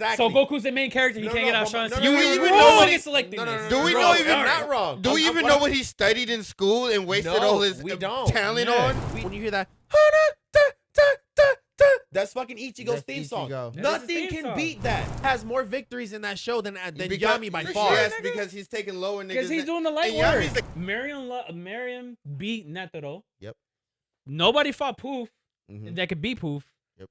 Exactly. So Goku's the main character. He No, can't no, get but- out. no, Sean. no, You no, even no, know no, what no, he- selecting no, no, this. no, Do we bro, know you're even- not wrong. Do we even know what he studied in school and wasted all his we don't. talent Yeah. on? When you hear that, that's fucking Ichigo's That's theme song. Ichigo. That is his Nothing theme can song. beat that. Has more victories in that show than Because- Yami by For far. sure. Yes, because he's taking lower niggas. Because he's doing the light and Yami's work. like- Marion beat Netero. Yep. Nobody fought Poof Mhm. that could beat Poof. Yep.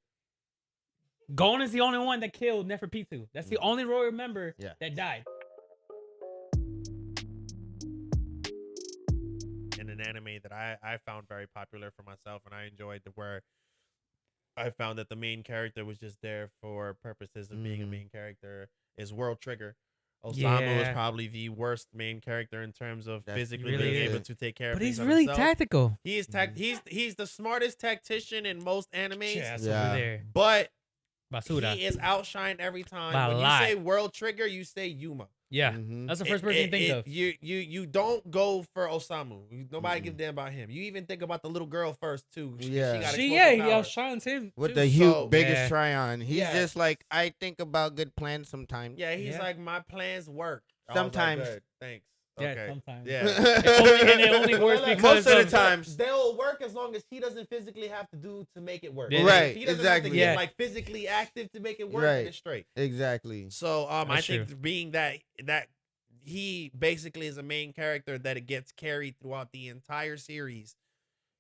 Gon is the only one that killed Neferpitu. That's the only royal member Yeah. that died. In an anime that I found very popular for myself and I enjoyed, where I found that the main character was just there for purposes of being a Mhm. main character, is World Trigger. Osamu is Yeah. probably the worst main character in terms of That's physically really being is. able to take care of But he's things on really himself. tactical. He is he's the smartest tactician in most animes, Yes, Yeah. over there. but Basura. he is outshined every time. By a When you lot. say World Trigger, you say Yuma. Yeah. Mhm. That's the first person you think of. You don't go for Osamu. Nobody Mm-mm. give a damn about him. You even think about the little girl first too. Yeah. got He explosive he power. outshines him. With too. the huge So- biggest Yeah. try-on. He's Yeah. just like, I think about good plans sometimes. Yeah, he's Yeah. like, my plans work. I was like, Sometimes. "Good, thanks. Yeah, Okay. sometimes. Yeah. And it only works Look, because most of the of- times. They'll work as long as he doesn't physically have to do to make it work. Yeah. Right, If he doesn't exactly. have to get Yeah. like physically active to make it work, Right. then it's straight. Exactly. So I That's think true. being that he basically is a main character that it gets carried throughout the entire series,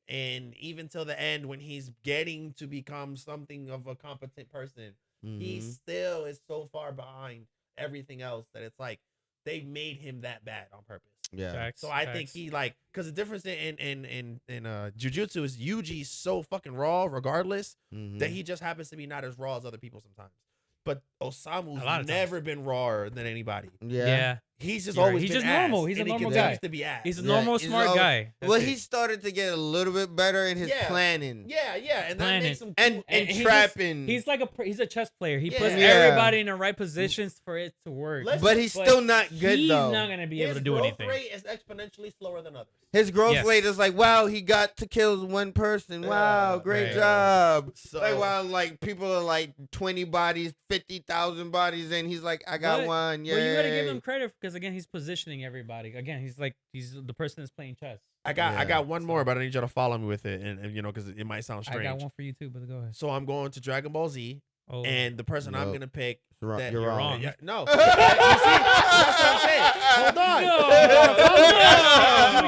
and even till the end when he's getting to become something of a competent person, he Mhm. still is so far behind everything else that it's like they made him that bad on purpose. Yeah. Facts, So I think facts. he like, because the difference in Jujutsu is Yuji's so fucking raw regardless Mhm. that he just happens to be not as raw as other people sometimes. But A lot Osamu's of times. never been rawer than anybody. Yeah. He's just You're right. always He's been just ass, normal. He's a and he normal continues guy. to be ass. He's a Yeah, normal he's smart always- guy. Well, That's he it. started to get a little bit better in his Yeah. planning yeah, and that Planning. makes him and cool. And he just- trapping. He's like he's a chess player. He puts Yeah. everybody in the right positions for it to work. Let's- but he's But still not good He's though. not gonna be able His to do growth anything. rate is exponentially slower than others. His growth Yes. rate is like, wow, he got to kill one person. Wow, Yeah, great right. job. So Like, wow, like people are like 20 bodies, 50,000 bodies, and he's like, I got But- one. Yeah. But you gotta give him credit because again, he's positioning everybody. Again, he's the person that's playing chess. I Yeah. got one more, but I need you to follow me with it, and you know, because it might sound I strange. got one for you too, but go ahead. So I'm going to Dragon Ball Z, Oh, and the person I'm Nope. gonna pick. You're that- wrong. wrong. Yeah, no, you see, that's what I'm saying. Hold on. No.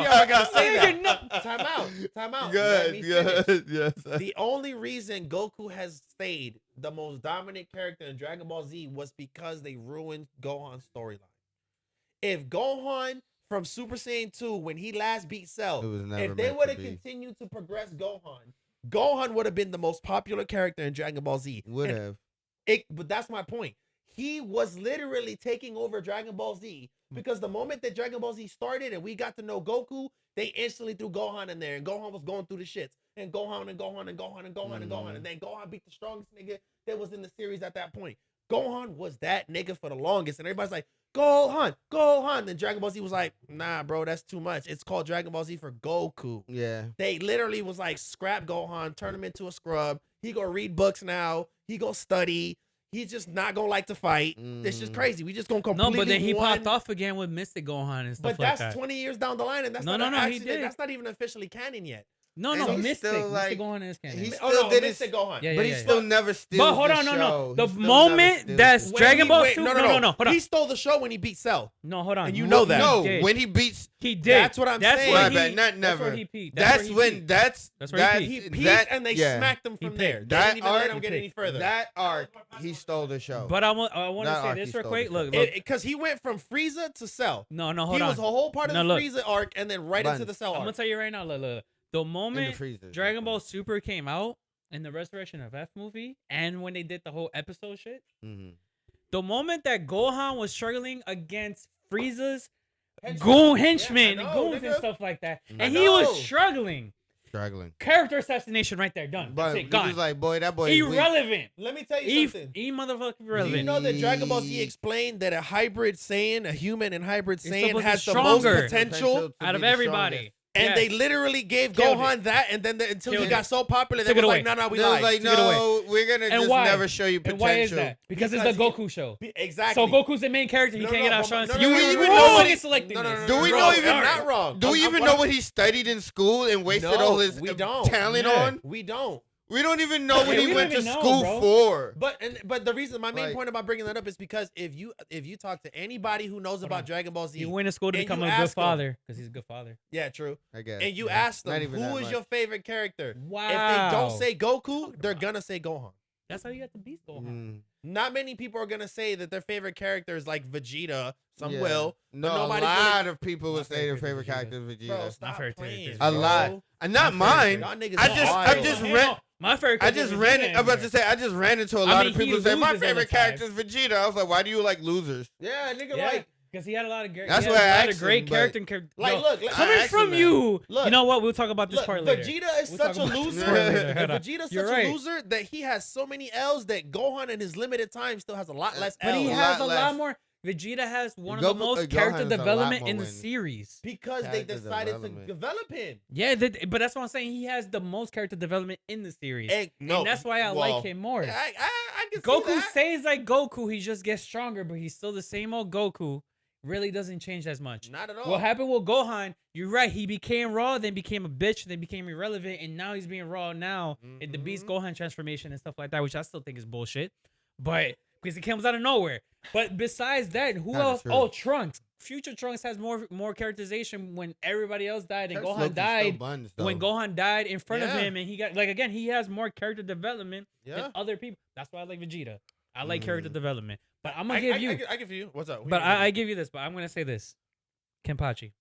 You are gonna say Nigga, that. Time out. Let Good, me finish. good, yes. The only reason Goku has stayed the most dominant character in Dragon Ball Z was because they ruined Gohan's storyline. If Gohan from Super Saiyan 2, when he last beat Cell, It was never if they meant would to have be. continued to progress Gohan would have been the most popular character in Dragon Ball Z. Would And have. but that's my point. He was literally taking over Dragon Ball Z because the moment that Dragon Ball Z started and we got to know Goku, they instantly threw Gohan in there, and Gohan was going through the shits, and Gohan and Gohan and Gohan and Gohan and Gohan, and then Gohan beat the strongest nigga that was in the series at that point. Gohan was that nigga for the longest, and everybody's like, Gohan. Then Dragon Ball Z was like, nah, bro, that's too much. It's called Dragon Ball Z for Goku. Yeah. They literally was like, scrap Gohan, turn him into a scrub. He gonna read books now. He gonna study. He's just not gonna like to fight. It's just Mhm. crazy. We just gonna no, completely but then he one- popped off again with Mystic Gohan and stuff But like that's that. 20 years down the line, and that's No, not no, he actually, did. that's not even officially canon yet. No, And no, he's Mystic. still, like- Mystic Gohan is canon. He Oh still no, did Mystic his- Gohan. Yeah, But he still never steals But hold the on, no. show. The He still never moment steals that's the When show. Dragon he- Ball wait, Super. no, No, hold on. He stole the show when he beat Cell. No, hold on. And you know that. No, He did. when he beats, He did. That's what I'm saying. Where My bad, not That's never. where he peaked. that's where he when peaked. that's That's where he that, peaked. He peaked, that, and they yeah. smacked him He from picked. there. They That didn't even let arc- him get any further. That arc, he stole the show. But I want to Not say arc, this he real stole quick. the Look, show. look. Because he went from Frieza to Cell. No, He hold on. was a whole part of No, the look. Frieza arc, and then right into Bun. the Cell I'm gonna arc. tell you right now. Look. The In the moment freezer. Dragon Ball Super came out in the Resurrection of F movie, and when they did the whole episode shit, Mhm. the moment that Gohan was struggling against Frieza's Henchmen. henchmen Yeah, I and know, goons and nigga. stuff like that, I and he was know. struggling. Struggling. Character assassination right there, done. But That's he it, gone. was like, boy, that boy is weak. Irrelevant. Let me tell you something. Motherfucking Do irrelevant. you know that Dragon Ball Z explained that a hybrid Saiyan, a human and hybrid It's Saiyan, supposed to be has the stronger. most potential? to Out of be the everybody. strongest. And they Yes. literally gave Killed Gohan that, and then until he Killed got it. so popular, they Took was it like, away. no, we They was lied. like, Take it away. no, we're gonna And just why? never show you And potential. why is that? Because it's Because the he- Goku show. Exactly. So Goku's the main character. He No, can't no, get out but- Sean. no, So no, you no, even no, know no, when no, it's selecting no, no, this. no, Do no, we no, know no, even- you're not wrong. Do we even know what he studied in school and wasted all his we don't. talent Yeah. on? We don't. We don't even know what Yeah, he we went don't to even know, school bro. for. But the reason, my main Like- point about bringing that up is because if you talk to anybody who knows about on. Dragon Ball Z, He went to school to And become you a good ask him. father because he's a good father. yeah, true, I guess. and you Yeah. ask Not them even who that is much. your favorite character, Wow. if they don't say Goku, they're gonna say Gohan. That's how you got the beast Gohan. Mm, Not many people are gonna say that their favorite character is like Vegeta. Some yeah. will. No, a nobody's lot really- of people My would say their favorite favorite is character is Bro, Vegeta. stop favorite playing. character is A bro. lot. And not My favorite mine. Y'all niggas I are just- wild. I just Hang ran- on. My favorite. I just ran it. I'm about to say I just ran into a lot of mean, he people who say my loses all the favorite time. character is Vegeta. I was like, why do you like losers? Yeah, nigga, Yeah, like because he had a lot of great. That's he why had I a lot of asked great him, but- character. and char- Like, Yo, look, coming asked from him that. you. Look. You know what? We'll talk about this look, part later. Vegeta is We'll such a talk about this loser. part later. Hold on. Vegeta's You're such right. a loser that he has so many L's that Gohan in his limited time still has a lot less But L's. he a has lot a less. lot more. Vegeta has one of Goku- the most Gohan character has a lot development more in the wins. series. because they Character decided to development. develop him. Yeah, but that's what I'm saying. He has the most character development in the series, And, and that's why I like him more. I can see Goku that. stays like Goku. He just gets stronger, but he's still the same old Goku. Really doesn't change as much. Not at all. What happened with Gohan? You're right. He became raw, then became a bitch, then became irrelevant, and now he's being raw now in the Beast Mhm. Gohan transformation and stuff like that, which I still think is bullshit. But because it comes out of nowhere. But besides that, who Kinda else? true. Oh, Trunks. Future Trunks has more characterization when everybody else died and Trunks Gohan Loki's still died. buns, When though. Gohan died in front of Yeah. him, and he got like again, he has more character development Yeah. than other people. That's why I like Vegeta. I like character Mm. development. But I'm gonna give you. I give you. What's up? But I give you this. But I'm gonna say this. Kenpachi.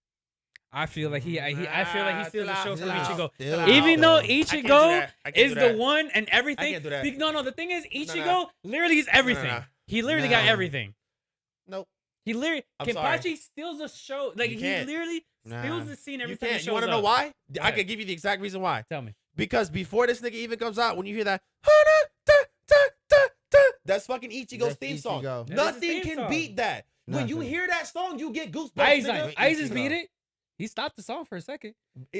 I feel like I feel like he steals the show from Ichigo. Still Even though out, though. Ichigo is the one. one and I everything. can't do that. No, the thing is, Ichigo no. literally is everything. no. He literally got No. everything. Nope. He literally I'm Kenpachi sorry. steals the show. Like You he can't. literally Nah. steals the scene every You time he can't. shows You want to know up. why? I ahead. can give you the exact reason why. Tell me. Because before this nigga even comes out, when you hear that, that's fucking Ichigo's That's theme song. Ichigo. That is his Nothing theme can song. beat that. When you Nothing. hear that song, you get goosebumps. Aizen. nigga. Aizen's Ichigo. beat it. He stopped the song for a second.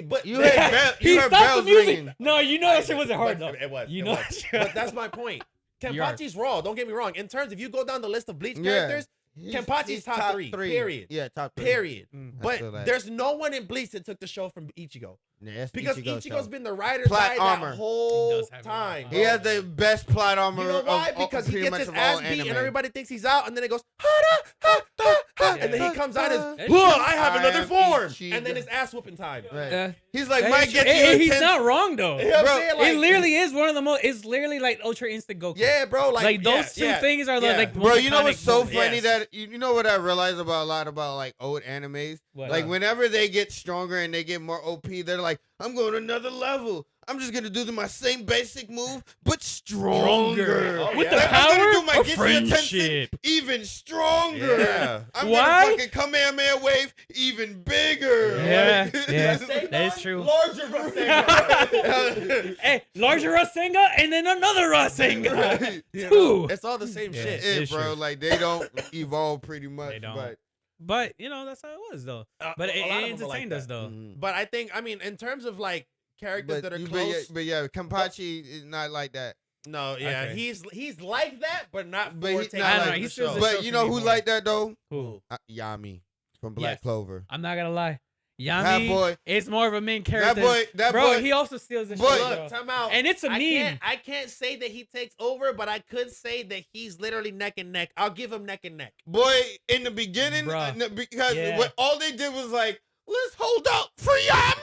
But You heard bell- He you heard stopped the bells music. ringing. No, you know that shit wasn't hard though. It was. You it know was. that shit- But that's my point. You're right. Kenpachi's raw. Don't get me wrong. In terms, if you go down the list of Bleach Yeah. characters, He's- Kenpachi's he's top three, period. Yeah, top three. period. Mm. I But feel that. there's no one in Bleach that took the show from Ichigo. Yeah, that's Because Ichigo's Ichigo's show. been the rider Plot that armor. whole He does have a lot of time. plot He has the best plot armor. You know why? Of, Because he pretty gets much his of ass all beat anime. and everybody thinks he's out, and then it goes, ha, ha, ha, ha, and then he comes out as, That's whoa, true. I have I another am form. Ichigo. And then it's ass whooping time. Right. He's like, That might is get true. you. And he's 10 not wrong though. You know what I'm Bro, saying? Like, It literally is one of the most. It's literally like Ultra Instinct Goku. yeah, bro. Like those two things are the yeah. like. Bro, most you know what's iconic so movies. funny Yes. that you know what I realize about a lot about like old animes? What? Like whenever they get stronger and they get more OP, they're like, I'm going another level. I'm just gonna do my same basic move, but stronger. Oh, with yeah. the Like, I'm gonna power do my of Geisha friendship. Tensei even stronger. Yeah. I'm Why? gonna fucking Kamehameha wave even bigger. Yeah, Like- yeah. Rasengan, That is true. Larger Rasengan. Hey, larger Rasengan and then another Rasengan. Right. You know, Two. it's all the same Yeah. shit. It, It's bro. true. Like they don't evolve pretty much. They don't. But But you know that's how it was though. But A it lot of them are like entertained us that. though. But I think, I mean, in terms of like characters that are but close, but yeah, Kenpachi is not like that. no, yeah, Okay. he's like that, but not But for he's taking not over like- the he's still show. the But show you for know me who more. like that though? Who? Yami from Black Yes. Clover. I'm not gonna lie. That Yami boy. is more of a main That character. boy. Bro, That boy. he also steals the show. Boy, bro. Look, time out. And it's a meme. I can't say that he takes over, but I could say that he's literally neck and neck. I'll give him neck and neck. Boy, in the beginning, Bruh. because Yeah. what all they did was like, let's hold out for Yami.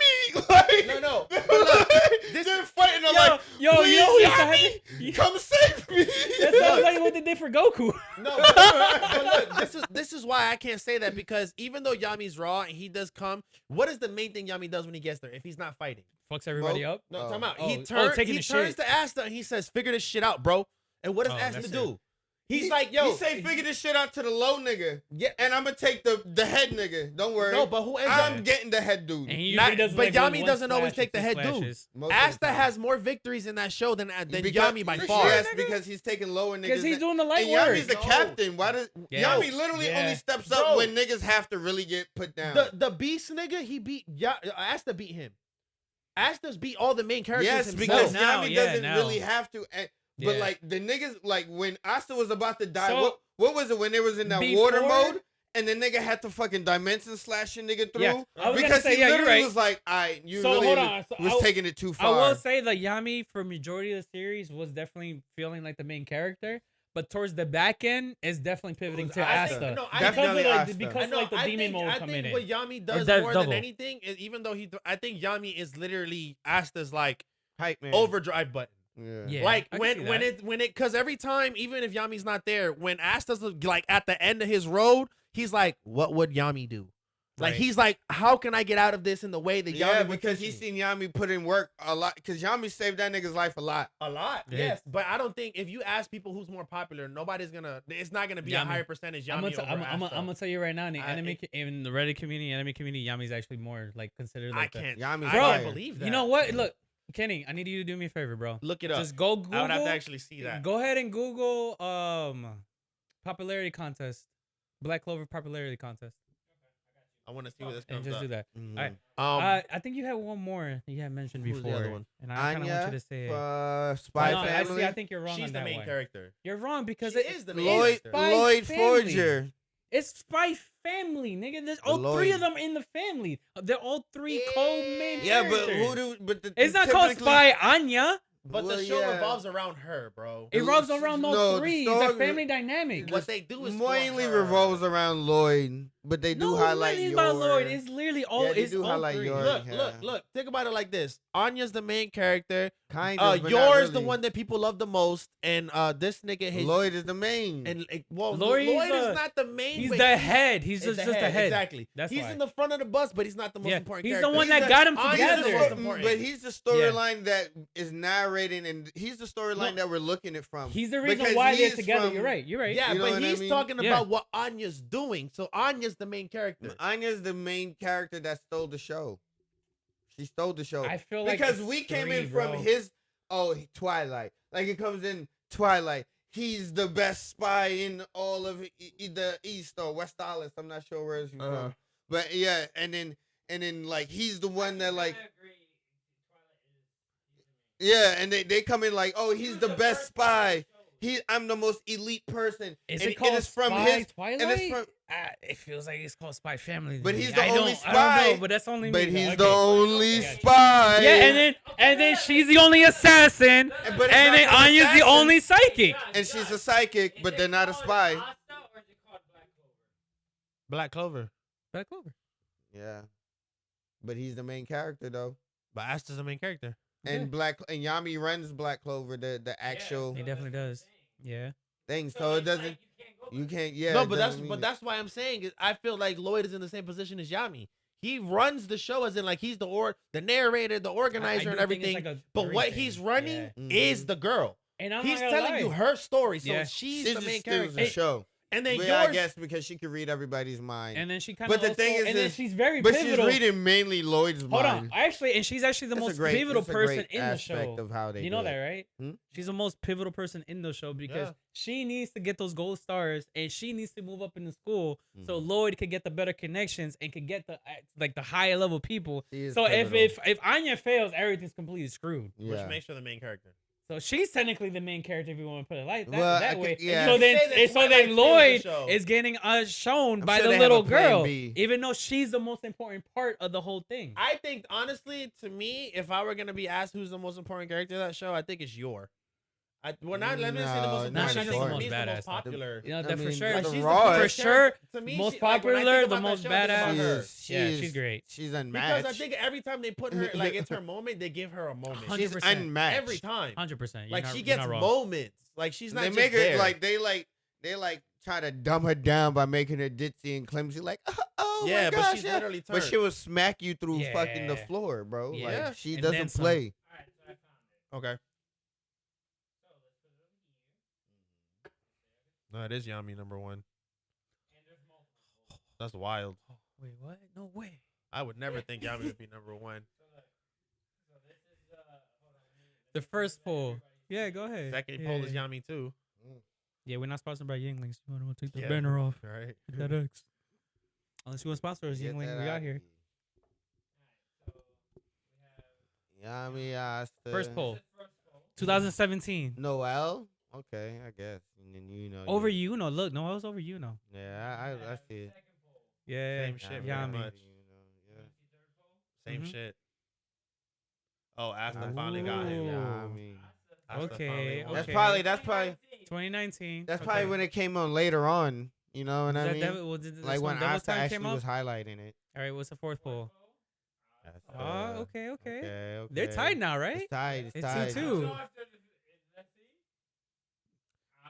Like, No. But look, this they're fighting. I'm Yo, like, yo, you please, know who used to Yami, have come save me. That sounds like what they did for Goku. No, but look, this is why I can't say that, because even though Yami's raw and he does come, what is the main thing Yami does when he gets there if he's not fighting? Fucks everybody Bro. up. No, Oh. time out. Oh, He oh, turns taking he the turns shit. to Asta and he says, "Figure this shit out, bro." And what does Oh, Asta that's do? He's like, yo, he say figure this shit out to the low nigga, yeah, and I'm gonna take the head nigga. Don't worry. no, but who ends I'm up? getting the head dude. And he Not- usually doesn't. but like Yami one doesn't always slash or take the two head dude. slashes. Most of the Asta time. has more victories in that show than Because- Yami by far. Yes, because he's taking lower niggas. Because he's doing the light and work. Yami's the No. captain. Why does Yeah. Yami literally Yeah. only steps Bro. up when niggas have to really get put down? The Beast nigga, he beat Asta beat him. Asta's beat all the main characters Yes, himself. because Now, Yami yeah, doesn't now. really have to. But Yeah. like the niggas, like when Asta was about to die, So- what was it when they was in that water Before- mode? And the nigga had to fucking dimension slash your nigga through Yeah, I was gonna because say, he yeah, you're literally right. was like, "I you So, really hold was, on. So was I- taking it too I far." will say that Yami, for majority of the series, was definitely feeling like the main character. But towards the back end, is definitely pivoting to I Asta. think- no, I Definitely because of, Asta. because I know, like the I demon think, mode I coming think in. what Yami does Or more double. than anything is, even though I think Yami is literally Asta's like Hype man. overdrive button. Yeah. Yeah. Like I can see when that. it because every time, even if Yami's not there, when Asta's like at the end of his road, he's like, what would Yami do? Like Right. he's like, how can I get out of this in the way that Yami Yeah, would because teach he's me? seen Yami put in work a lot. Because Yami saved that nigga's life a lot. A lot, Yeah. yes, but I don't think if you ask people who's more popular, nobody's gonna. It's not gonna be a Yami. higher percentage Yami I'm over gonna Asta. tell you right now, in the I- anime, in the Reddit community, anime community, Yami's actually more like considered I like the- can't. Yami's I Bro, can't fire. believe that. You know what? Look, Kenny, I need you to do me a favor, bro. Look it up. Just go Google. I would have to actually see that. Go ahead and Google popularity contest, Black Clover popularity contest, I want to see where this and comes just up. do that. Mhm. Alright. Um, I think you had one more you had mentioned Who's the before, other one? and I kind of want Anya, you to say it. Spy No, Family. I think you're wrong she's on the that main one. character. You're wrong because She it is the main Lloyd character. Spy Lloyd Family. Forger. It's Spy Family, nigga. There's all three of Lloyd. them in the family. They're all three co-main Yeah, but characters. who do? But the, It's not called typically- Spy Anya. But Well, the show yeah. revolves around her, bro. It revolves around those No, the three. It's a story- family dynamic. What they do is for Mainly her. revolves around Lloyd, but they do No, highlight it's your. about Lloyd. It's literally all. Yeah, they it's do all highlight three. your- Look, Yeah. look. Think about it like this: Anya's the main character. kind of. but not Yours the really. one that people love the most, and this nigga his Lloyd is the main. and like, well, Lloyd Lloyd is is not the main. He's but the head. He's is just the head. Exactly. That's he's why. in the front of the bus, but he's not the most Yeah, important. he's the character. one that He's got him Anya's the together. most important. But he's the storyline that is narrating, and he's the storyline that we're looking it from. He's the reason Because why they're he's together. from- You're right. You're right. Yeah, You know but what I he's mean? talking Yeah. about what Anya's doing. So Anya's the main character. Anya's the main character that stole the show. She stole the show. I feel like because it's we came three, in from bro. his Twilight. Like it comes in Twilight. He's the best spy in all of the East or West Dallas. I'm not sure where he's from. But yeah, and then like he's the one that like yeah, and they come in like, oh, he's the best spy. I'm the most elite person. Is and it called it's from Spy his Twilight? and it's from It feels like it's called Spy Family. to But me. he's the I only don't- I spy. don't know, but that's only me. but though. he's Okay. the only Gotcha. spy. Yeah, and then she's the only assassin, But it's and not then an Anya's the assassin. only psychic. And she's a psychic, but they're not a spy. Black Clover. Black Clover. Yeah. But he's the main character though. But Asta's the main character. And Yami runs Black Clover, the actual He definitely does. Yeah. thing. So it doesn't you can't no, it but doesn't mean it. that's why I'm saying is I feel like Lloyd is in the same position as Yami. He runs the show as in like he's the narrator, the organizer, and do think it's everything. like a But three what thing. he's running Yeah. is the girl. And I'm He's not gonna telling you lie. her story, so Yeah. she's She the just main steals character. the show. And then Well, I yours, guess because she could read everybody's mind. And then she kind But of. the thing and then is, she's very but pivotal. she's reading mainly Lloyd's Hold mind. on, and she's actually the That's a most great- pivotal that's a person great in the aspect show. of how they You do know it. that, right? Hmm? She's the most pivotal person in the show because Yeah. she needs to get those gold stars and she needs to move up in the school so Mhm. Lloyd could get the better connections and could get the like the higher level people. She is So pivotal. if Anya fails, everything's completely screwed. which yeah. makes her the main character. So she's technically the main character if you want to put it like that, Well, I that could- way. yeah. So You then, say that so Twilight then steals the Lloyd show. is getting shown I'm by sure the they have little a plan girl, B. even though she's the most important part of the whole thing. I think honestly, to me, if I were gonna be asked who's the most important character of that show, I think it's Yor. Well, not let me say the most No, important. not I she's think the for most me, it's the badass. most popular. You know, I that for mean, sure. the Like, she's Raw the For first sure, character- to me, most she, like, when I think popular, about the that most show, I think about badass. She her. is. She Yeah, is, she's great. She's Because unmatched. I think every time they put her, like it's her moment, they give her a moment. 100%. She's unmatched. Every time, 100%. like she gets moments. Like she's not They just make her there. like they try to dumb her down by making her ditzy and clumsy. Like, oh yeah, my but gosh, she's yeah. literally turned. But she will smack you through fucking the Yeah. floor, bro. Yeah. Like she And then doesn't some. play. Okay. No, it is Yami number 1. That's wild. Wait, what? No way. I would never think Yami would be number 1. The first poll. Yeah, go ahead. Second yeah, poll is yeah. Yami too. Yeah, we're not sponsored by Yinglings. You want to take the Yeah. banner off? Right. Hit that X. Unless you want to sponsor us, Get Yingling, that we out out here. Yami Asta. First poll. 2017. Noel. Okay, I guess. And then you know. Over Yuno. Look, no, I was over Yuno. Yeah, I see it. Yeah. Same shit, pretty Yami. much. Same Mhm. shit. Oh, Asta finally got him. Ooh. Yami. Asta Okay, finally won. That's okay. probably 2019. that's probably Okay. when it came on later on. You know what I That mean? Devil- well, did this Like when one Devil Asta Time actually came was up? highlighting it. All right, what's the fourth poll? That's, Oh, okay. okay. They're tied now, right? It's tied. It's It's tied. 2-2.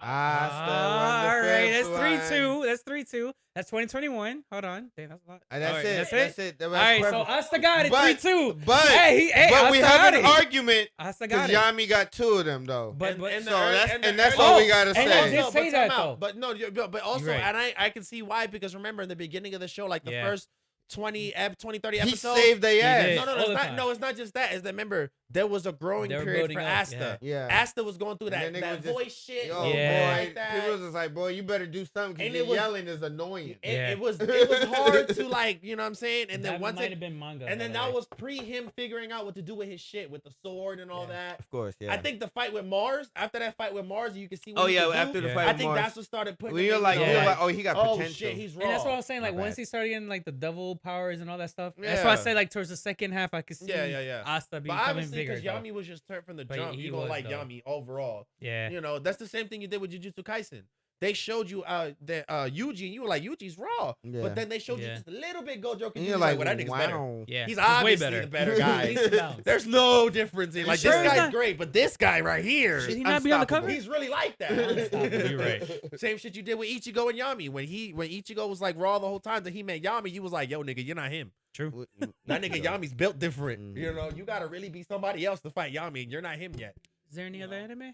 Asta Ah, won all the right, fifth that's one. 3-2. That's 3-2. That's 2021. Hold on. Damn, that's a lot. And that's All right, it. That's That's it. it. That All was right, so perfect. Asta got it. But- 3-2. But Hey, but we Asta have got an it. argument Asta because got it. Yami got 2 of them though. But And- but and so the ear- that's and and the that's ear- all Oh, we gotta and say. I did say but that, time out. though. But no, but also, You're right. and I can see why, because remember in the beginning of the show, like the Yeah. first 20, 30 He episodes. saved their did. ass. No, all it's the not. time. No, it's not just that. Is that remember there was a growing They were period building for up, Asta. Yeah. Asta was going through And that, then nigga that was just- voice shit. Yo, Yeah. boy, like that. people was just like, boy, you better do something because And your it was- yelling is annoying. Yeah. It was hard to like, you know what I'm saying? And then that once might it, have been manga. and then by the that way. was pre him figuring out what to do with his shit with the sword and all Yeah. that. Of course, yeah. I think the fight with Mars, after that fight with Mars, you can see what Oh he yeah, could do. after the Yeah. fight, I with think Mars, that's what started putting. we him were in, like, you know, we were Yeah. like, oh, he got oh potential. shit, he's raw. And that's what I was saying. My Like once bad. he started getting like the devil powers and all that stuff. That's why I Yeah. say like towards the second half, I could see Yeah. Asta But becoming obviously, bigger. because though. Yami was just turned from the But jump, he you gonna was, like though. Yami overall. Yeah. You know, that's the same thing you did with Jujutsu Kaisen. They showed you that Yuji, and you were like, Yuji's raw. Yeah. But then they showed you Yeah. just a little bit Gojo. And you're like, well, that nigga's better. wow. Yeah. He's way obviously better. the better guy. Leaps and bounds. There's no difference in like sure this it's guy's not- great, but this guy right here, Should he not be on the Unstoppable. cover? he's really like Unstoppable, that. you're right. Same shit you did with Ichigo and Yami. When Ichigo was like raw the whole time that he met Yami, you was like, yo, nigga, you're not him. True. That nigga Yami's built different. Mhm. You know, you gotta really be somebody else to fight Yami, and you're not him yet. Is there any other anime?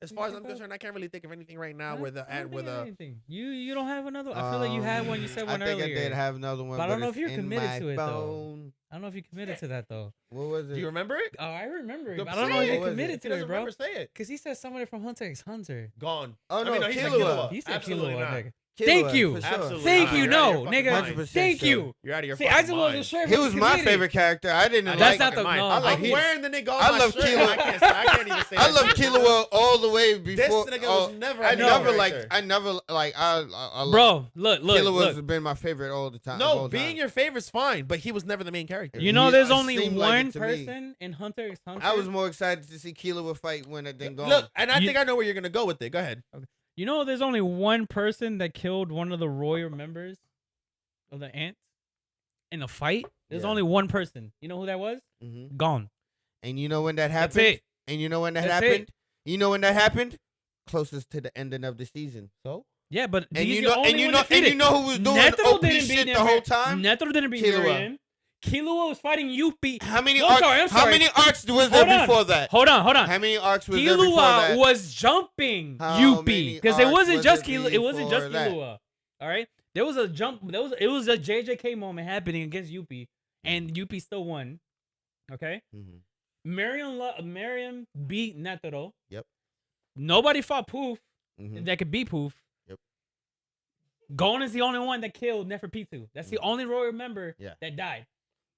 As You far as think I'm of? concerned, I can't really think of anything right now I where the don't think of anything. You don't have another. I feel like you had one. You said one I think earlier. I did have another one, But I don't know it's if you're in committed my to it, though. phone. I don't know if you committed to that though. What was it? Do you remember it? Oh, I remember it. Go but I don't know say if it. you What was committed He to doesn't it, bro. remember. Say it. Because he said somebody from Hunter x Hunter. Gone. Oh, no, I mean, he said Killua. Killua. He said Absolutely Killua, not. nigga. Killua, Thank you. for sure. Absolutely Thank not. you. You're out of No, your fucking nigga. mind. 100% Thank sure. you. You're out of your See, I fucking just wasn't mind. sure. if He was my committed. favorite character. I didn't That's like. not the. Mine. No, I I'm like he- wearing the nigga on I my love shirt. Killua. I can't even say I that love shit. Killua all the way This before. nigga oh, was never. I a never character. like. I never like. I Bro, look. Killua has been my favorite all the time. No, all being time. your favorite's fine, but he was never the main character. You know, He- there's it only seemed like one it to me. person in Hunter x Hunter. I was more excited to see Killua fight when it didn't go. Look, and I You- think I know where you're gonna go with it. Go ahead. You know, there's only one person that killed one of the royal members of the ants in a fight. There's Yeah. only one person. You know who that was? hmm Gone. And you know when that That's happened? it. And you know when that That's happened? it. You know when that happened? Closest to the ending of the season. So Yeah, but And he's you the know, only and you one know, defeated. and you know who was doing Netero OP didn't beat shit the him. whole time? Netero didn't beat Killua. Miriam. Killua was fighting Yuppie. How many No, I'm arcs? sorry, I'm How sorry. many arcs was there Hold on. before that? Hold on. How many arcs was there before Killua that? was jumping How Yuppie many because it arcs wasn't was just it Killua. It wasn't just before that? Killua. All right, there was a jump. It was a JJK moment happening against Yuppie, and Yuppie still won. Okay, Mhm. Miriam beat Netero. Yep. Nobody fought Poof Mhm. that could beat Poof. Yep. Gon is the only one that killed Neferpitu. That's the Mhm. only royal member Yeah. that died.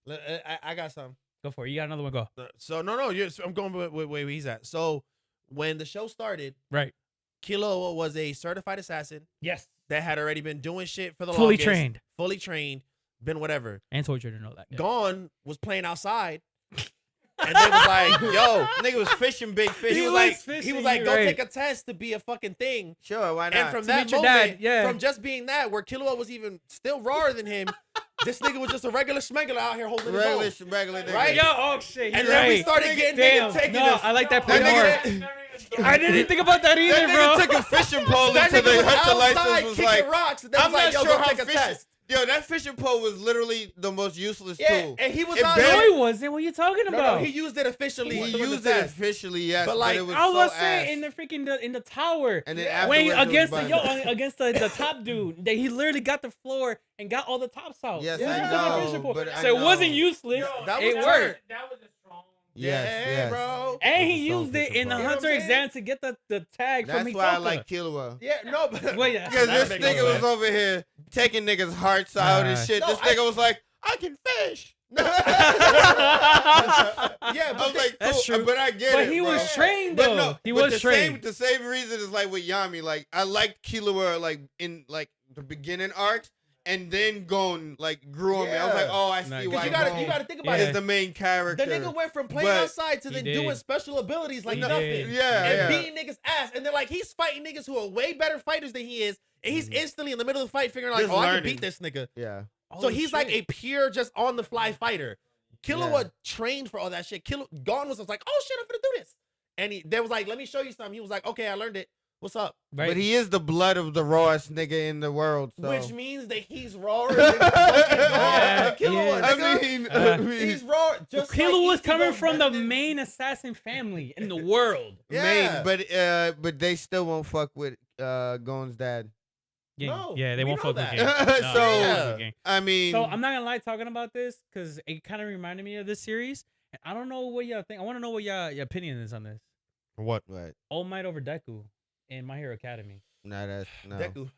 I got some. Go for it. You got another one. Go. So no, I'm going with where he's at. So when the show started, Right. Killua was a certified assassin Yes. that had already been doing shit for the Fully longest, trained fully trained, been whatever. and tortured and all that. Yeah. Gon was playing outside, and they was like, "Yo, Nigga was fishing big fish. he He was was like, fishing, go you're right. take a test to be a fucking thing." Sure, why not? And from To that meet your moment, dad, yeah. from just being that, where Killua was even still rawer than him, this nigga was just a regular smuggler out here holding his own. regular nigga. Right? Yo, oh shit. And you're then we right. started getting Damn. niggas taking No, this. I like that That point nigga- more. I didn't think about that either, That nigga bro. took a fishing pole That until nigga the was hunter outside license was kicking like, rocks. And they I'm was like, not "Yo, sure go how take a fishing. test." Yo, that fishing pole was literally the most useless Yeah, tool. and he was It on. barely- No, he wasn't. What are you talking No, about? he used it officially. He during the used it test. officially, yes, But, but, like, it was I was so saying ass. in the freaking in the tower. And then Yeah. When afterwards, it was against the top dude, that he literally got the floor and got all the tops out. Yes, I Using the know, fishing pole. but I So it wasn't know. useless. Yo, That it was worked. That was a strong. Yes, yeah, yes. bro. And he It was a used it fishing in the pole. You know what hunter I'm saying? exam to get the tag That's from why I Hisoka. like Killua. Yeah, no, but Well, yeah. Because That this makes nigga no was sense. over here taking niggas' hearts out and Nah. shit. No, This nigga was like, I can fish. yeah, I but was like, That's cool, true. but I get But it. he bro. was trained But though. no, He but was the trained. the same reason is like with Yami. Like I liked Killua like in like the beginning arcs, and then Gon like grew on me. I was like, Yeah. oh, I see Nah, why because you Gon gotta think about Yeah. is it. the main character. The nigga went from playing But outside to he then did. doing special abilities like He nothing. did. Yeah, And yeah. beating niggas ass. And then like he's fighting niggas who are way better fighters than he is. And he's instantly in the middle of the fight figuring like, Just oh, I can learning. beat this nigga. Yeah. So Oh, he's like a shit. pure just on the fly fighter. Killua Yeah. trained for all that shit. Gon was just like, oh shit, I'm gonna do this. And they was like, let me show you something. He was like, okay, I learned it. What's up? Right? But he is the blood of the rawest nigga in the world. So. Which means that he's rawer than fucking Gon. Yeah, Killua, yeah. nigga. I mean, He's raw. Just Killua was like coming Ichigo from the better than- main assassin family in the world. Yeah. but they still won't fuck with Gon's dad. Gang. No, Yeah, they we won't know fuck with that. gang. No, So- they won't fuck with gang. I mean, So I'm not gonna lie talking about this because it kind of reminded me of this series. And I don't know what y'all think. I want to know what your opinion is on this. What? what? All Might over Deku in My Hero Academy. Nah, that's no. Deku.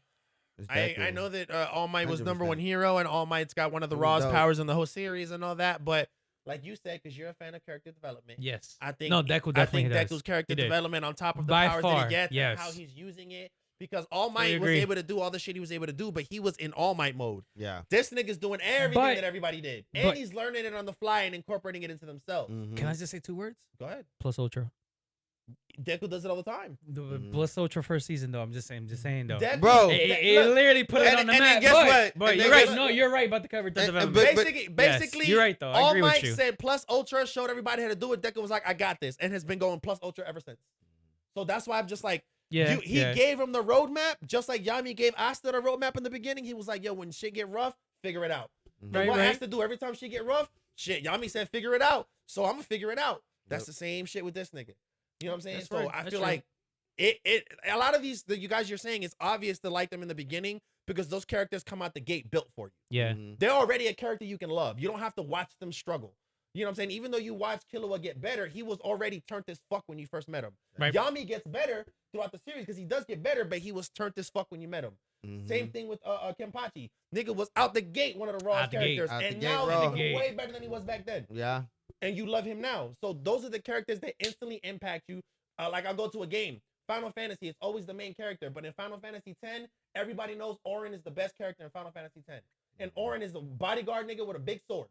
It's I Deku. know that All Might was number 100%. one hero, and All Might's got one of the It was rawest dope. powers in the whole series and all that. But like you said, because you're a fan of character development, Yes. I think No, Deku I definitely think does. Deku's character He did. development on top of the By powers that far, he gets yes. and how he's using it. Because All Fully Might was agree. able to do all the shit he was able to do, but he was in All Might mode. Yeah. This nigga's doing everything But- that everybody did, and but- he's learning it on the fly and incorporating it into themselves. Mhm. Can I just say 2 words? Go ahead. Plus Ultra. Deku does it all the time. The Mhm. Plus Ultra first season though. I'm just saying though. Deku, Bro. It look, literally put it and- on the and then map. guess but, what? But And you're then right. guess- No, you're right about the character and- development. but- basically, you're right though. I All agree Might with you. said Plus Ultra, showed everybody how to do it. Deku was like, I got this, and has been going Plus Ultra ever since. So that's why I'm just like, Yeah. he yeah. gave him the roadmap, just like Yami gave Asta the roadmap in the beginning. He was like, yo, when shit get rough, figure it out. Mhm. And what right. has to do every time shit get rough? Shit, Yami said figure it out. So I'm gonna figure it out. That's Yep. the same shit with this nigga. You know what I'm saying? That's So right. I That's feel true. like it a lot of these that you guys you're saying it's obvious to like them in the beginning because those characters come out the gate built for you. Yeah. Mhm. They're already a character you can love. You don't have to watch them struggle. You know what I'm saying? Even though you watch Killua get better, he was already turned as fuck when you first met him. Right. Yami gets better throughout the series because he does get better, but he was turned as fuck when you met him. Mhm. Same thing with Kenpachi. Nigga was out the gate one of the rawest Out the gate. characters, Out the and gate now raw. the Out the nigga gate. way better than he was back then. Yeah. And you love him now. So those are the characters that instantly impact you. Like I'll go to a game, Final Fantasy. It's always the main character, but in Final Fantasy X, everybody knows Auron is the best character in Final Fantasy X. And Auron is the bodyguard nigga with a big sword.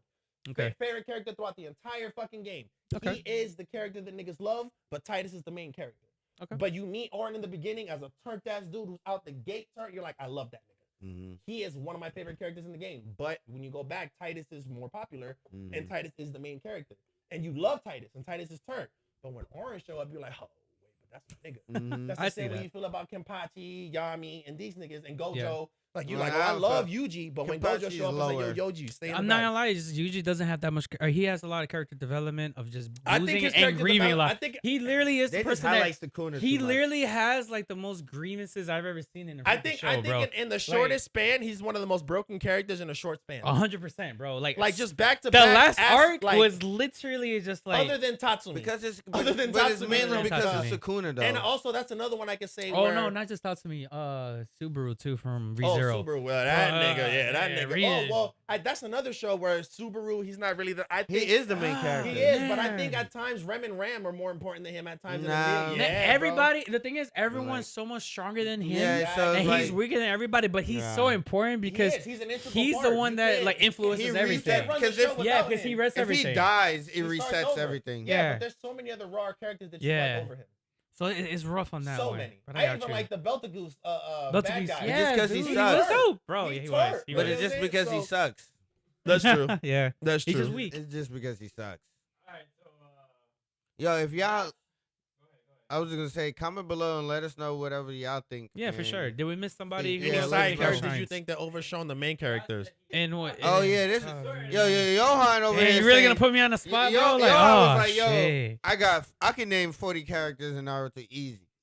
Okay. Favorite character throughout the entire fucking game. Okay. He is the character that niggas love, but Titus is the main character. Okay. But you meet Auron in the beginning as a turnt ass dude who's out the gate turnt. You're like, I love that nigga. Mhm. He is one of my favorite characters in the game. But when you go back, Titus is more popular, Mhm. and Titus is the main character. And you love Titus, and Titus is turnt. But when Auron show up, you're like, oh, wait, but that's my nigga. Mhm. That's I the see same way that. you feel about Kenpachi, Yami, and these niggas, and Gojo. Yeah. Like you Well, like, oh, I I love also- Yuji, but when Kenpachi Gojo is show up, it's lower. like, yo, Yoji, stay in I'm the not back. gonna lie. He usually doesn't have that much. Or he has a lot of character development of just I losing think his and character grieving a development- lot. I think He literally is They the just person that highlights the Kuna he too much. literally has like the most grievances I've ever seen in a I freaking think show, I think bro. in the shortest span, he's one of the most broken characters in a short span. 100%, bro. Like Like just back to the back. last arc like, was literally just like other than Tatsumi. Because it's Other than but it's Tatsumi, mainly man. because Tatsumi. of Sukuna though. and also that's another one I could say. oh where, no, not just Tatsumi, Subaru too from Oh, ReZero. Subaru. Well, that nigga, yeah, that yeah, nigga. Reed. Oh, well, that's another show where Subaru, he's not really the. I he think is the main Ah, character. He is, but I Man. think at times Rem and Ram are more important than him. At times, Nah. in Man, the yeah, bro. everybody, the thing is, everyone's Like- so much stronger than him, Yeah, so And it's and he's like, weaker than everybody. But he's Yeah. so important because He is. He's an integral he's part. the one You that can't- like influences he everything. run the 'Cause show if- Yeah, without because he him. rests if everything. he dies, it He starts resets over. everything. Yeah, Yeah. but there's so many other raw characters that you Yeah. like over him. So it's rough on that So one. many. But I got even you. like the Beltagoose bad Beltagoose, guy. yeah, Just 'cause he dude, he sucks. was dope, bro. He Yeah, he turned. was. He But was. it's just because he So- sucks. That's true. Yeah, That's he's true. just weak. It's just because he sucks. All right, so Yo, if y'all, I was gonna say, comment below and let us know whatever y'all think. Yeah, for sure. Did we miss somebody? Yeah, who Any let was us side know. characters shines? you think that overshone the main characters? And what? Oh yeah, this is yo Johan over Hey, here. you really saying- gonna put me on the spot, Yo- bro? Like, Johan was oh like, yo, shit. I can name 40 characters in Naruto easy.